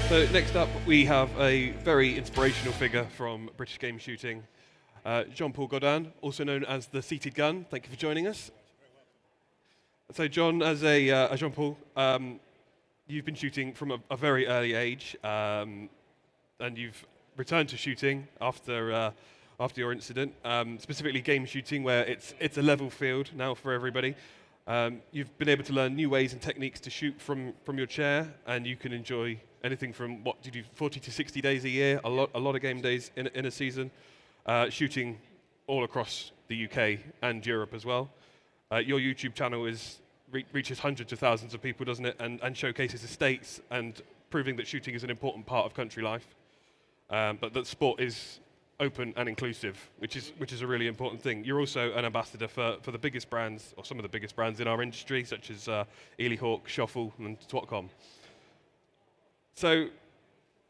So next up, we have a very inspirational figure from British game shooting, Jean-Paul Gaudin, also known as the Seated Gun. Thank you for joining us. So John, as Jean-Paul, you've been shooting from a very early age, and you've returned to shooting after your incident, specifically game shooting, where it's a level field now for everybody. You've been able to learn new ways and techniques to shoot from your chair, and you can enjoy anything from 40 to 60 days a year, a lot of game days in a season, shooting all across the UK and Europe as well. Your YouTube channel reaches hundreds of thousands of people, doesn't it? And showcases estates and proving that shooting is an important part of country life, but that sport is open and inclusive, which is a really important thing. You're also an ambassador for the biggest brands, or some of the biggest brands in our industry, such as Eley Hawk, Schöffel and Swatcom. So,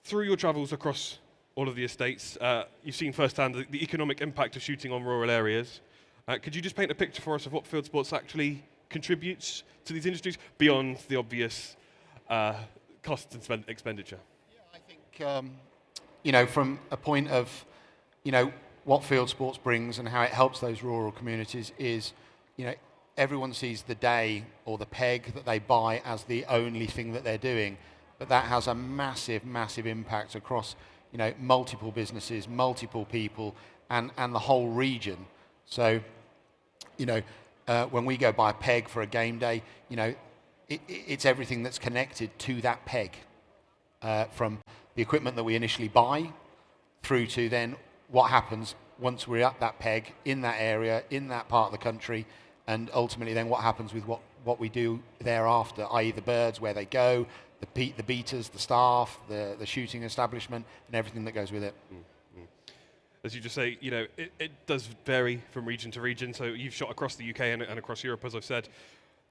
through your travels across all of the estates, you've seen firsthand the economic impact of shooting on rural areas. Could you just paint a picture for us of what field sports actually contributes to these industries, beyond the obvious costs and expenditure? Yeah, I think, from a point of, what field sports brings and how it helps those rural communities is, everyone sees the day or the peg that they buy as the only thing that they're doing. But that has a massive, massive impact across, multiple businesses, multiple people, and the whole region. So, when we go buy a peg for a game day, it's everything that's connected to that peg, from the equipment that we initially buy through to then what happens once we're at that peg in that area, in that part of the country, and ultimately then what happens with what we do thereafter, i.e. the birds, where they go, the beaters, the staff, the shooting establishment, and everything that goes with it. Mm-hmm. As you just say, it does vary from region to region. So you've shot across the UK and across Europe, as I've said,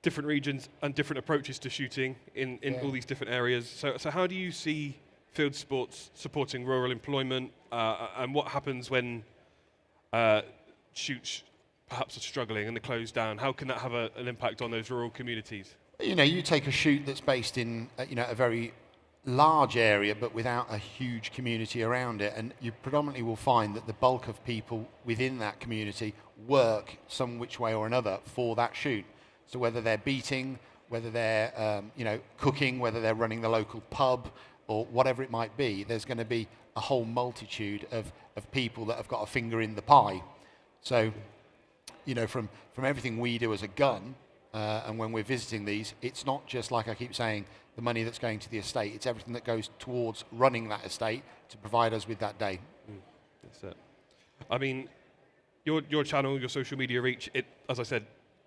different regions and different approaches to shooting in all these different areas. So how do you see field sports supporting rural employment, and what happens when shoots perhaps are struggling and they close down? How can that have an impact on those rural communities? You take a shoot that's based in a very large area but without a huge community around it, and you predominantly will find that the bulk of people within that community work some which way or another for that shoot. So whether they're beating, whether they're cooking, whether they're running the local pub, or whatever it might be, there's going to be a whole multitude of people that have got a finger in the pie. So, from everything we do as a gun, and when we're visiting these, it's not just, like I keep saying, the money that's going to the estate. It's everything that goes towards running that estate to provide us with that day. That's it. I mean, your channel, your social media reach, as I said,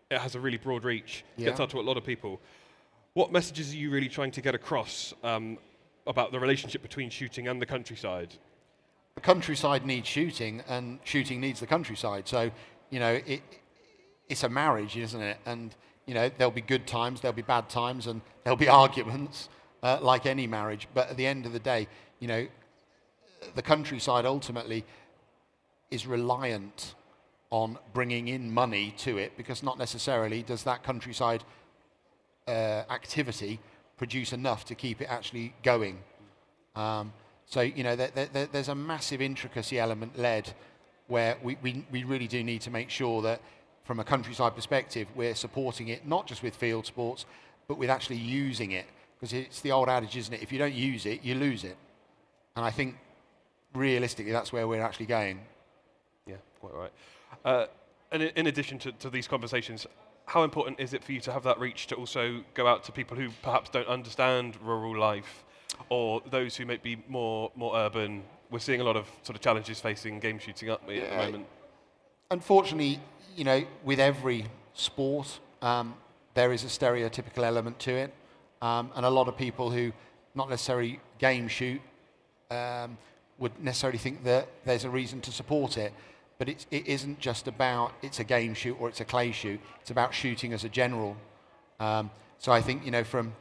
it has a really broad reach. It gets out to a lot of people. What messages are you really trying to get across about the relationship between shooting and the countryside? The countryside needs shooting, and shooting needs the countryside. So, it's a marriage, isn't it? And there'll be good times, there'll be bad times, and there'll be arguments, like any marriage. But at the end of the day, the countryside ultimately is reliant on bringing in money to it, because not necessarily does that countryside activity produce enough to keep it actually going. So there's a massive intricacy element led where we really do need to make sure that from a countryside perspective we're supporting it not just with field sports but with actually using it, because it's the old adage, isn't it? If you don't use it, you lose it. And I think realistically that's where we're actually going. Yeah, quite right. And in addition to these conversations, how important is it for you to have that reach to also go out to people who perhaps don't understand rural life, or those who may be more urban? We're seeing a lot of sort of challenges facing game shooting at the moment. Unfortunately, with every sport, there is a stereotypical element to it, and a lot of people who not necessarily game shoot would necessarily think that there's a reason to support it. But it isn't just about it's a game shoot or it's a clay shoot. It's about shooting as a general. So I think from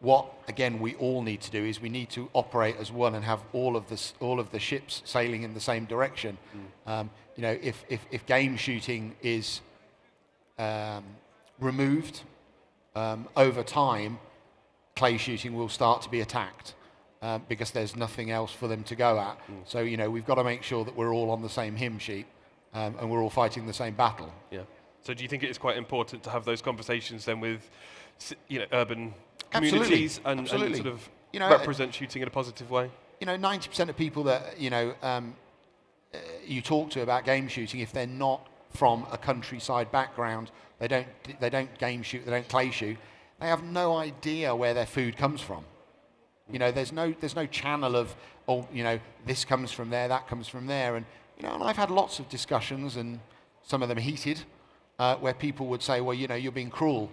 what again we all need to do is we need to operate as one and have all of the ships sailing in the same direction. If game shooting is removed over time, clay shooting will start to be attacked because there's nothing else for them to go at. So, we've got to make sure that we're all on the same hymn sheet and we're all fighting the same battle. Yeah. So do you think it is quite important to have those conversations then with, urban communities and sort of represent shooting in a positive way? 90% of people that, you talk to about game shooting, if they're not from a countryside background, they don't game shoot, they don't clay shoot, they have no idea where their food comes from. There's no channel of, this comes from there, that comes from there, and and I've had lots of discussions, and some of them heated, where people would say, well, you're being cruel.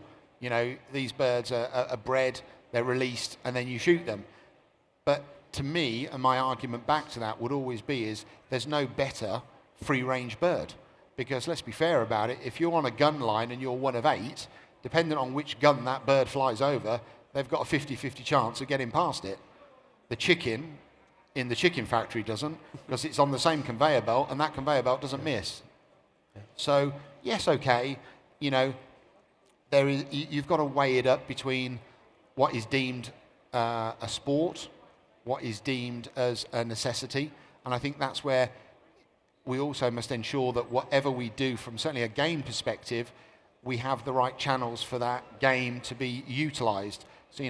These birds are bred, they're released, and then you shoot them. But to me, and my argument back to that would always be, is there's no better free-range bird. Because let's be fair about it, if you're on a gun line and you're one of 8, depending on which gun that bird flies over, they've got a 50-50 chance of getting past it. The chicken in the chicken factory doesn't, because it's on the same conveyor belt, and that conveyor belt doesn't miss. So, yes, okay, you've got to weigh it up between what is deemed a sport, what is deemed as a necessity, and I think that's where we also must ensure that whatever we do from certainly a game perspective, we have the right channels for that game to be utilised. So,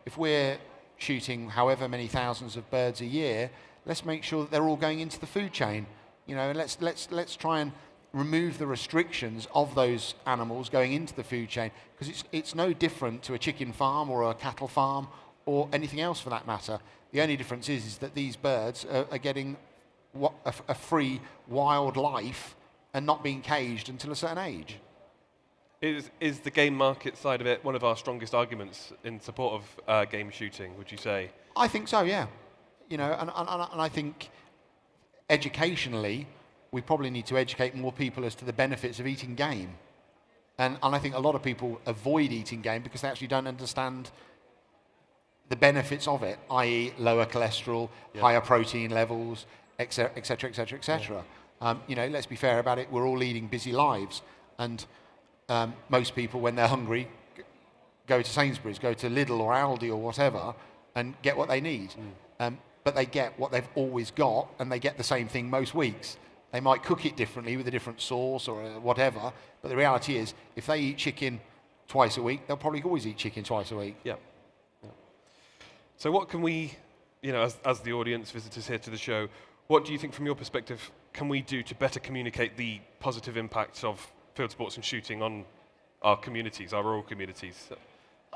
if we're shooting however many thousands of birds a year, let's make sure that they're all going into the food chain. And let's try and remove the restrictions of those animals going into the food chain, because it's no different to a chicken farm or a cattle farm or anything else for that matter. The only difference is that these birds are getting a free wild life and not being caged until a certain age. Is the game market side of it one of our strongest arguments in support of game shooting, would you say? I think so, yeah. And I think educationally, we probably need to educate more people as to the benefits of eating game. And I think a lot of people avoid eating game because they actually don't understand the benefits of it, i.e. lower cholesterol, higher protein levels, etc., etc., etc., etc. Let's be fair about it, we're all leading busy lives. And most people, when they're hungry, go to Sainsbury's, go to Lidl or Aldi or whatever, and get what they need. But they get what they've always got, and they get the same thing most weeks. They might cook it differently with a different sauce or whatever, but the reality is, if they eat chicken twice a week, they'll probably always eat chicken twice a week. Yeah. So what can we, as the audience, visitors here to the show, what do you think from your perspective can we do to better communicate the positive impacts of field sports and shooting on our communities, our rural communities,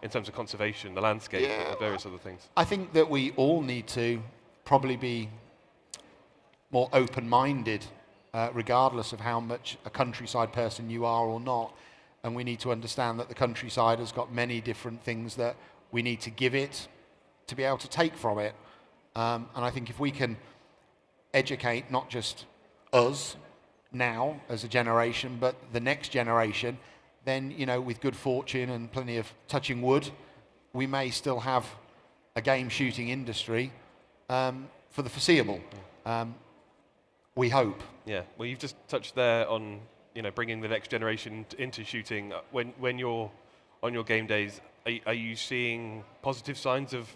in terms of conservation, the landscape, and various other things? I think that we all need to probably be more open-minded, regardless of how much a countryside person you are or not. And we need to understand that the countryside has got many different things that we need to give it to be able to take from it. And I think if we can educate not just us now as a generation, but the next generation, then, with good fortune and plenty of touching wood, we may still have a game shooting industry for the foreseeable. We hope. Yeah. Well, you've just touched there on, bringing the next generation into shooting. When you're on your game days, are you seeing positive signs of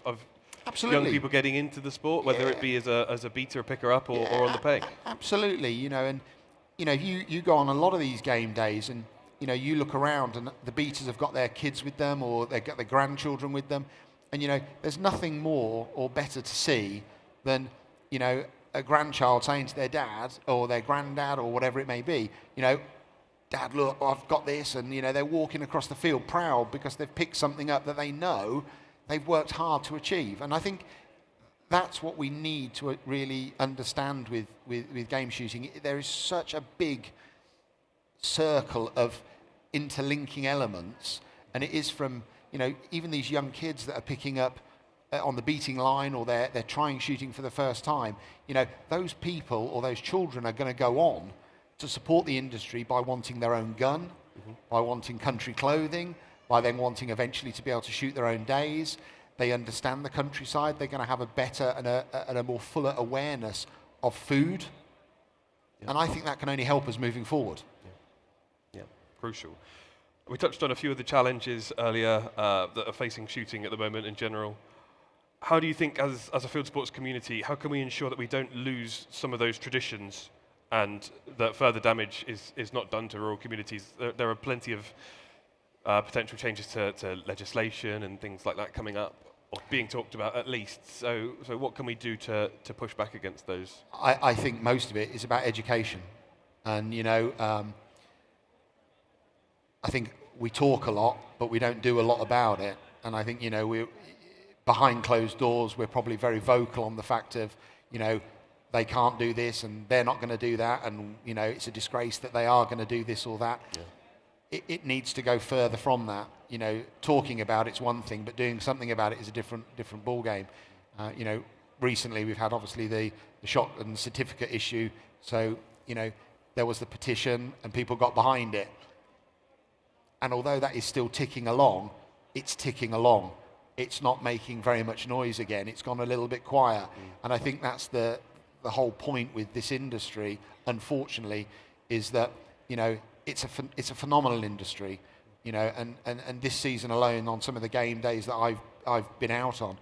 Absolutely. young people getting into the sport, whether it be as a beater, a picker up, or on the peg? Absolutely. And you go on a lot of these game days, and you look around, and the beaters have got their kids with them, or they've got their grandchildren with them, and there's nothing more or better to see than a grandchild saying to their dad or their granddad or whatever it may be, Dad, look, I've got this, and they're walking across the field proud because they've picked something up that they know they've worked hard to achieve. And I think that's what we need to really understand with game shooting. There is such a big circle of interlinking elements, and it is from even these young kids that are picking up on the beating line, or they're trying shooting for the first time. Those people or those children are going to go on to support the industry by wanting their own gun, by wanting country clothing, by then wanting eventually to be able to shoot their own days. They understand the countryside. They're going to have a better and a more fuller awareness of food. And I think that can only help us moving forward. Yeah, crucial. We touched on a few of the challenges earlier that are facing shooting at the moment in general. How do you think, as a field sports community, how can we ensure that we don't lose some of those traditions and that further damage is not done to rural communities? There are plenty of potential changes to legislation and things like that coming up, or being talked about at least. So what can we do to push back against those? I think most of it is about education. And, I think we talk a lot, but we don't do a lot about it. And I think, we're behind closed doors, we're probably very vocal on the fact of, they can't do this and they're not going to do that, and, it's a disgrace that they are going to do this or that. Yeah. It needs to go further from that. Talking about it's one thing, but doing something about it is a different ball game. Recently we've had obviously the shot and certificate issue. So, there was the petition and people got behind it. And although that is still ticking along, it's ticking along. It's not making very much noise again. It's gone a little bit quiet. And I think that's the whole point with this industry, unfortunately, is that, it's a phenomenal industry, and this season alone, on some of the game days that I've been out on,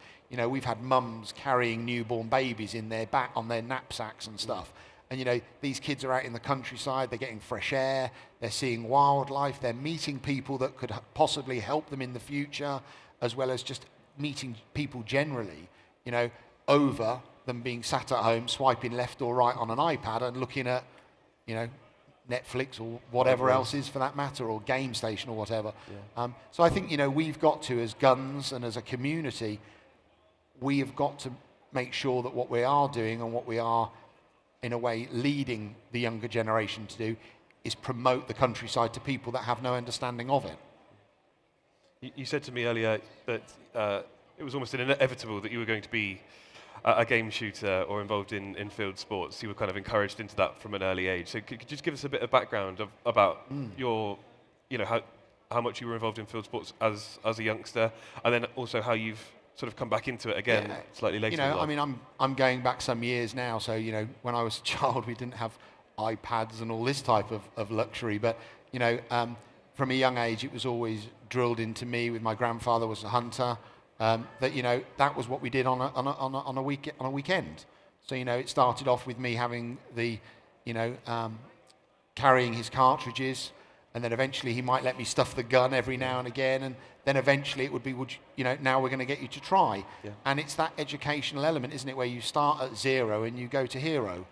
we've had mums carrying newborn babies in their back on their knapsacks and stuff. And, these kids are out in the countryside, they're getting fresh air, they're seeing wildlife, they're meeting people that could possibly help them in the future, as well as just meeting people generally, over them being sat at home, swiping left or right on an iPad and looking at, Netflix or whatever else is for that matter, or Game Station or whatever. Yeah. So I think, we've got to, as guns and as a community, we have got to make sure that what we are doing and what we are, in a way, leading the younger generation to do is promote the countryside to people that have no understanding of it. You said to me earlier that it was almost inevitable that you were going to be a game shooter or involved in field sports. You were kind of encouraged into that from an early age. So could you just give us a bit of background about your, how much you were involved in field sports as a youngster, and then also how you've sort of come back into it again slightly later in life? I mean, I'm going back some years now, so, when I was a child, we didn't have iPads and all this type of luxury, but, from a young age, it was always drilled into me, with my grandfather was a hunter, that, that was what we did on a weekend. So, it started off with me having the, carrying his cartridges, and then eventually he might let me stuff the gun every now and again, and then eventually it would be, now we're going to get you to try. Yeah. And it's that educational element, isn't it, where you start at zero and you go to hero.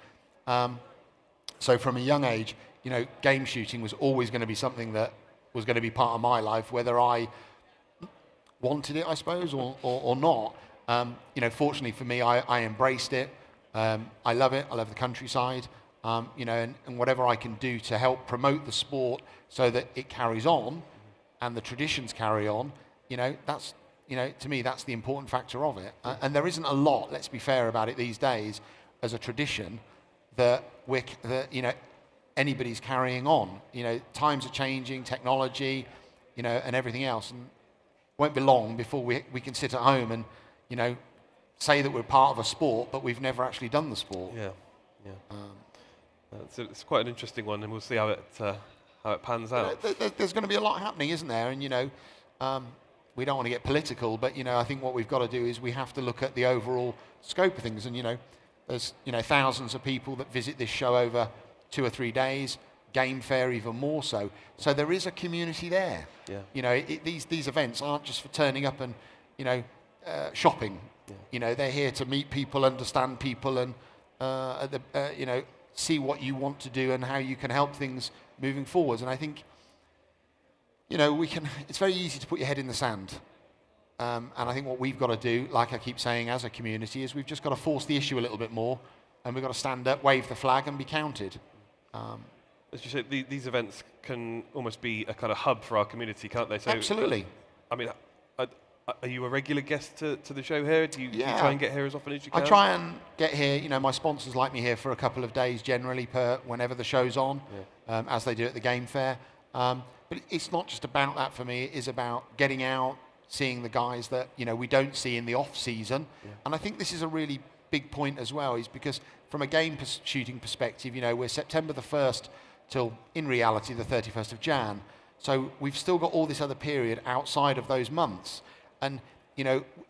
So from a young age, game shooting was always going to be something that was going to be part of my life, whether I wanted it, I suppose, or not. Fortunately for me, I embraced it. I love it. I love the countryside. And whatever I can do to help promote the sport so that it carries on and the traditions carry on, that's, to me, that's the important factor of it. And there isn't a lot, let's be fair about it these days, as a tradition that anybody's carrying on. Times are changing, technology, and everything else. And it won't be long before we can sit at home and, say that we're part of a sport, but we've never actually done the sport. Yeah, yeah. It's quite an interesting one, and we'll see how it pans out. There's going to be a lot happening, isn't there? And we don't want to get political, but I think what we've got to do is we have to look at the overall scope of things. And there's thousands of people that visit this show over 2 or 3 days. Game fair even more so. So there is a community there. Yeah. These events aren't just for turning up and shopping. Yeah. They're here to meet people, understand people, and see what you want to do and how you can help things moving forwards. And I think, it's very easy to put your head in the sand. And I think what we've got to do, like I keep saying as a community, is we've just got to force the issue a little bit more, and we've got to stand up, wave the flag, and be counted. As you say, these events can almost be a kind of hub for our community, can't they? So, absolutely. I mean, are you a regular guest to the show here? Do you try and get here as often as you can? I try and get here. My sponsors like me here for a couple of days generally whenever the show's on, as they do at the game fair. But it's not just about that for me. It is about getting out, seeing the guys that we don't see in the off season. Yeah. And I think this is a really big point as well, is because from a game shooting perspective, we're September the 1st till, in reality, the 31st of Jan. So we've still got all this other period outside of those months. And,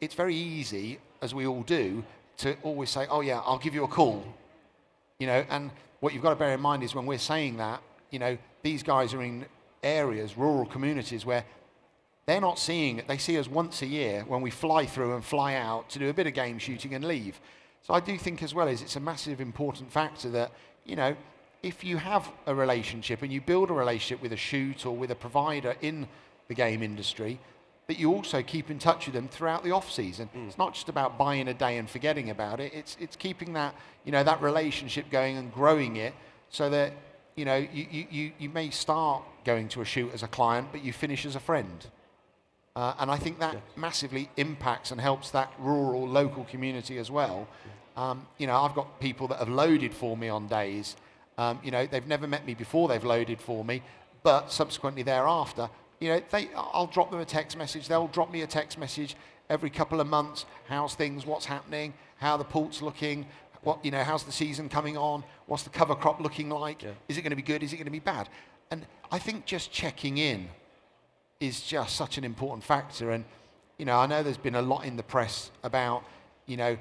it's very easy, as we all do, to always say, oh yeah, I'll give you a call. And what you've got to bear in mind is when we're saying that, these guys are in areas, rural communities, where they're not seeing it. They see us once a year when we fly through and fly out to do a bit of game shooting and leave. So I do think as well as it's a massive important factor that, if you have a relationship and you build a relationship with a shoot or with a provider in the game industry, that you also keep in touch with them throughout the off season. It's not just about buying a day and forgetting about it. It's keeping that, that relationship going and growing it so that, you may start going to a shoot as a client, but you finish as a friend. And I think that massively impacts and helps that rural, local community as well. I've got people that have loaded for me on days. They've never met me before they've loaded for me, but subsequently thereafter, I'll drop them a text message. They'll drop me a text message every couple of months. How's things? What's happening? How the port's looking? How's the season coming on? What's the cover crop looking like? Yeah. Is it going to be good? Is it going to be bad? And I think just checking in is just such an important factor. And, I know there's been a lot in the press about, the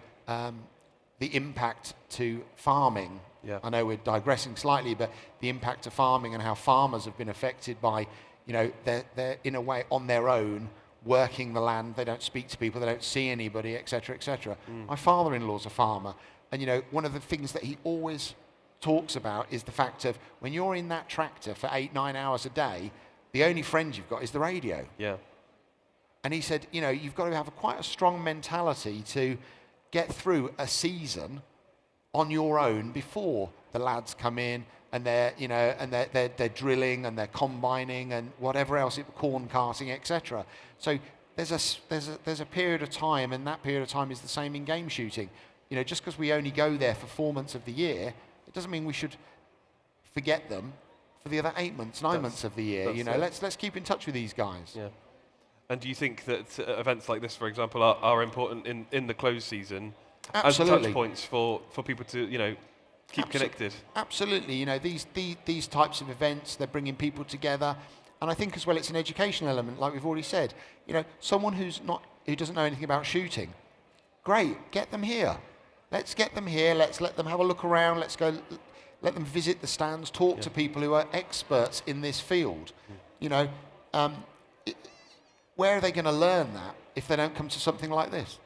impact to farming. Yeah. I know we're digressing slightly, but the impact to farming and how farmers have been affected by, they're in a way on their own, working the land. They don't speak to people. They don't see anybody, et cetera, et cetera. My father-in-law's a farmer. And, one of the things that he always talks about is the fact of when you're in that tractor for 8-9 hours a day, the only friend you've got is the radio. Yeah. And he said, you've got to have quite a strong mentality to get through a season on your own before the lads come in and they're, they're drilling and they're combining and whatever else, corn carting, etc. So there's a period of time, and that period of time is the same in game shooting. Just because we only go there for 4 months of the year, it doesn't mean we should forget them for the other 8 months, 9 months of the year. Let's keep in touch with these guys. Yeah. And do you think that events like this, for example, are important in the close season? Absolutely. As touch points for people to, keep connected? Absolutely. These types of events, they're bringing people together. And I think as well it's an educational element, like we've already said. Someone who doesn't know anything about shooting, great, get them here. Let's get them here. Let's let them have a look around. Let's go, let them visit the stands, talk to people who are experts in this field. Where are they going to learn that if they don't come to something like this?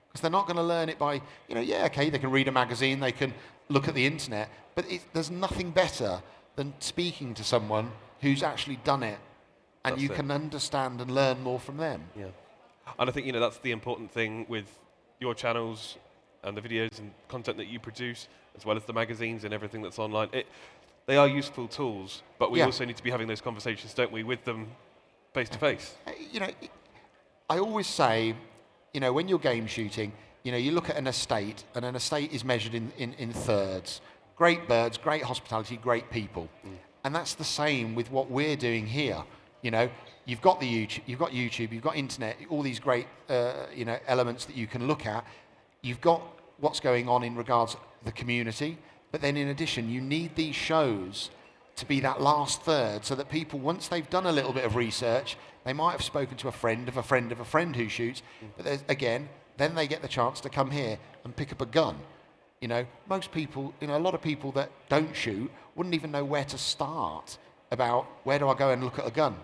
Because they're not going to learn it by, they can read a magazine, they can look at the internet, but there's nothing better than speaking to someone who's actually done it, and you can understand and learn more from them. Yeah, and I think that's the important thing with your channels and the videos and content that you produce, as well as the magazines and everything that's online. They are useful tools, but we also need to be having those conversations, don't we, with them face to face. I always say, when you're game shooting, you look at an estate, and an estate is measured in thirds. Great birds, great hospitality, great people. And that's the same with what we're doing here. You've got YouTube, you've got internet, all these great elements that you can look at. You've got what's going on in regards to the community, but then in addition, you need these shows to be that last third, so that people, once they've done a little bit of research, they might have spoken to a friend of a friend of a friend who shoots, but then they get the chance to come here and pick up a gun. Most people, a lot of people that don't shoot wouldn't even know where to start about where do I go and look at a gun.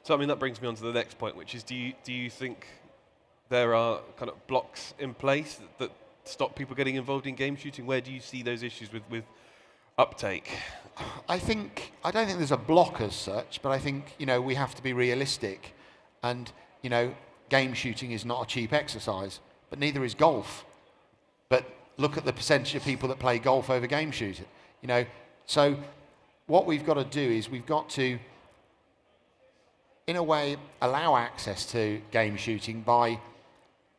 So that brings me on to the next point, which is do you think there are kind of blocks in place that stop people getting involved in game shooting? Where do you see those issues with uptake? I don't think there's a block as such, but I think, we have to be realistic. And, game shooting is not a cheap exercise, but neither is golf. But look at the percentage of people that play golf over game shooting. So what we've got to do is we've got to, in a way, allow access to game shooting by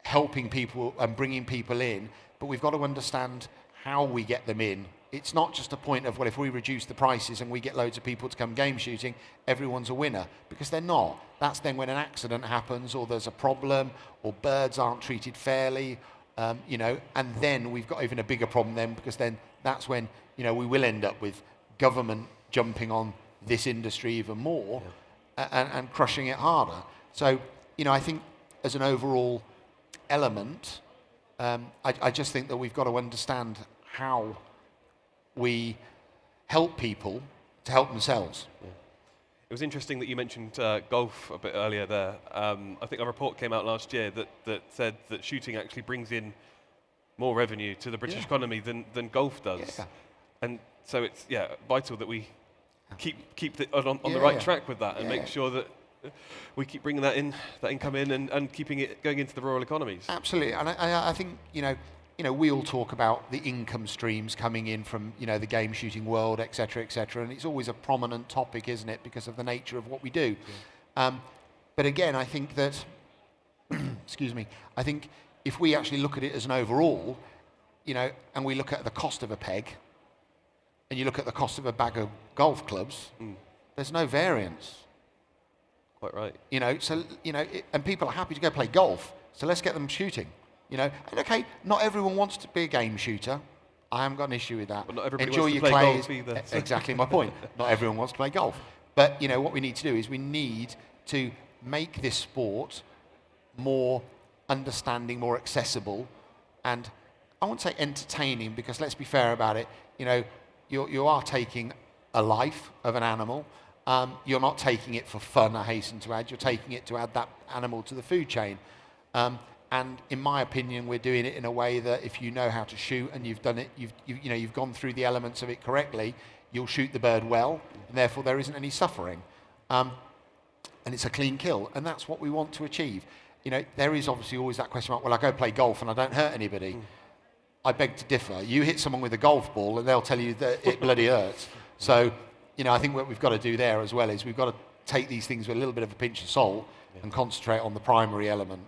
helping people and bringing people in, but we've got to understand how we get them in. It's not just a point of, well, if we reduce the prices and we get loads of people to come game shooting, everyone's a winner, because they're not. That's then when an accident happens, or there's a problem, or birds aren't treated fairly, and then we've got even a bigger problem then, because then that's when, we will end up with government jumping on this industry even more. Yeah. and crushing it harder. So, I think as an overall element, I just think that we've got to understand how we help people to help themselves. Yeah. It was interesting that you mentioned golf a bit earlier there. I think a report came out last year that said that shooting actually brings in more revenue to the British economy than golf does. Yeah. And so it's vital that we keep on the right track with that and make sure that we keep bringing that income in and keeping it going into the rural economies. Absolutely, and I think we all talk about the income streams coming in from the game shooting world, etc., and it's always a prominent topic, isn't it, because of the nature of what we do. Yeah. But again, I think that, excuse me, I think if we actually look at it as an overall, and we look at the cost of a peg, and you look at the cost of a bag of golf clubs, there's no variance. Quite right. And people are happy to go play golf, so let's get them shooting. And okay, not everyone wants to be a game shooter. I haven't got an issue with that. But not everybody Enjoy wants your to play clays. golf either. Exactly my point. Not everyone wants to play golf. But what we need to do is we need to make this sport more understanding, more accessible, and I won't say entertaining, because let's be fair about it. You are taking a life of an animal. You're not taking it for fun, I hasten to add. You're taking it to add that animal to the food chain. And in my opinion, we're doing it in a way that if you know how to shoot and you've done it, you've gone through the elements of it correctly, you'll shoot the bird well, and therefore there isn't any suffering. And it's a clean kill, and that's what we want to achieve. There is obviously always that question about, well, I go play golf and I don't hurt anybody. I beg to differ. You hit someone with a golf ball and they'll tell you that it bloody hurts. So, I think what we've got to do there as well is we've got to take these things with a little bit of a pinch of salt and concentrate on the primary element.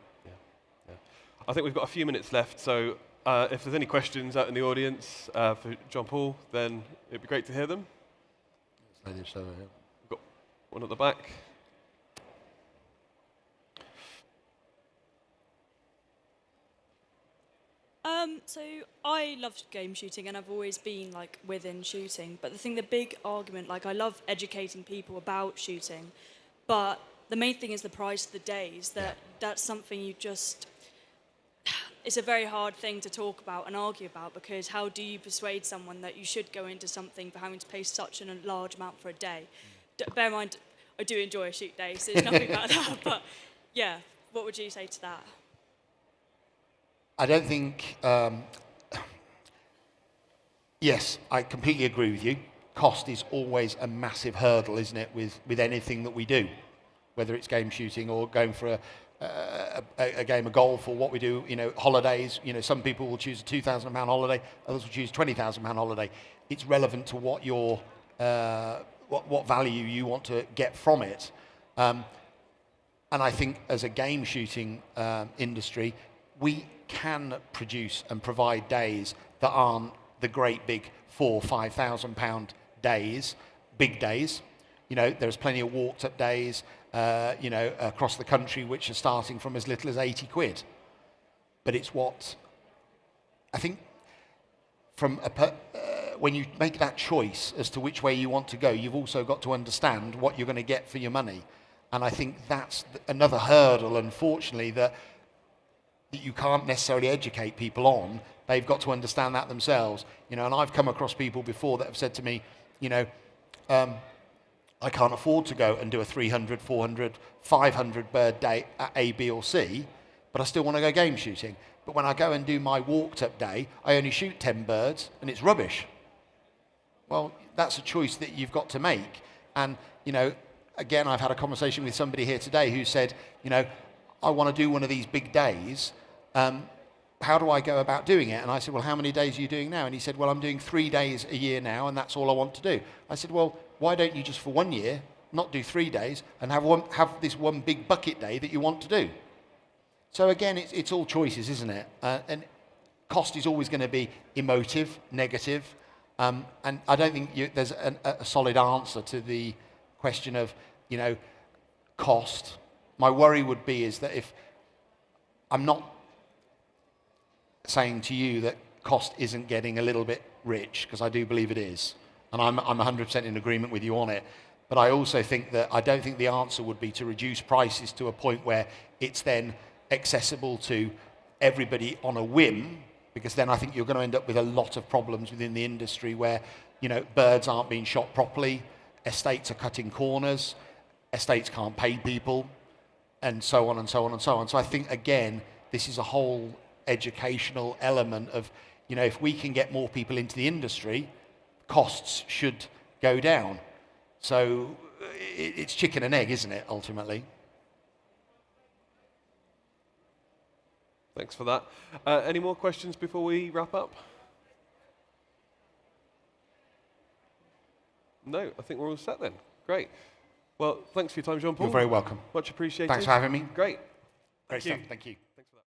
I think we've got a few minutes left, so if there's any questions out in the audience for Jean-Paul, then it'd be great to hear them. We've got one at the back. So I love game shooting, and I've always been within shooting. But the big argument, I love educating people about shooting, but the main thing is the price of the days. That's something you just. It's a very hard thing to talk about and argue about, because how do you persuade someone that you should go into something for having to pay such a large amount for a day? Bear in mind, I do enjoy a shoot day, so there's nothing about that. But yeah, what would you say to that? I don't think. Yes, I completely agree with you. Cost is always a massive hurdle, isn't it, with anything that we do, whether it's game shooting or going for a game of golf, or what we do, holidays. Some people will choose a £2,000 holiday, others will choose a £20,000 holiday. It's relevant to what your what value you want to get from it. And I think as a game shooting industry, we can produce and provide days that aren't the great big £4,000 or £5,000 days, big days. There's plenty of walked up days, across the country, which are starting from as little as 80 quid. But it's what I think when you make that choice as to which way you want to go, you've also got to understand what you're going to get for your money. And I think that's another hurdle, unfortunately, that you can't necessarily educate people on. They've got to understand that themselves. And I've come across people before that have said to me, I can't afford to go and do a 300, 400, 500 bird day at A, B or C, but I still want to go game shooting. But when I go and do my walked up day, I only shoot 10 birds and it's rubbish. Well, that's a choice that you've got to make. And, again, I've had a conversation with somebody here today who said, I want to do one of these big days. How do I go about doing it? And I said, well, how many days are you doing now? And he said, well, I'm doing 3 days a year now, and that's all I want to do. I said, well, why don't you just for 1 year not do 3 days and have this one big bucket day that you want to do? So again, it's all choices, isn't it? And cost is always going to be emotive, negative, and I don't think there's a solid answer to the question of cost. My worry would be is that if I'm not saying to you that cost isn't getting a little bit rich, because I do believe it is, and I'm 100% in agreement with you on it. But I also think that I don't think the answer would be to reduce prices to a point where it's then accessible to everybody on a whim, because then I think you're going to end up with a lot of problems within the industry where, you know, birds aren't being shot properly, estates are cutting corners, estates can't pay people, and so on and so on and so on. So I think, again, this is a whole educational element of, you know, if we can get more people into the industry, costs should go down. So it's chicken and egg, isn't it, ultimately? Thanks for that. Any more questions before we wrap up? No, I think we're all set then. Great. Well, thanks for your time, Jean-Paul. You're very welcome. Much appreciated. Thanks for having me. Great. Great stuff. Thank you.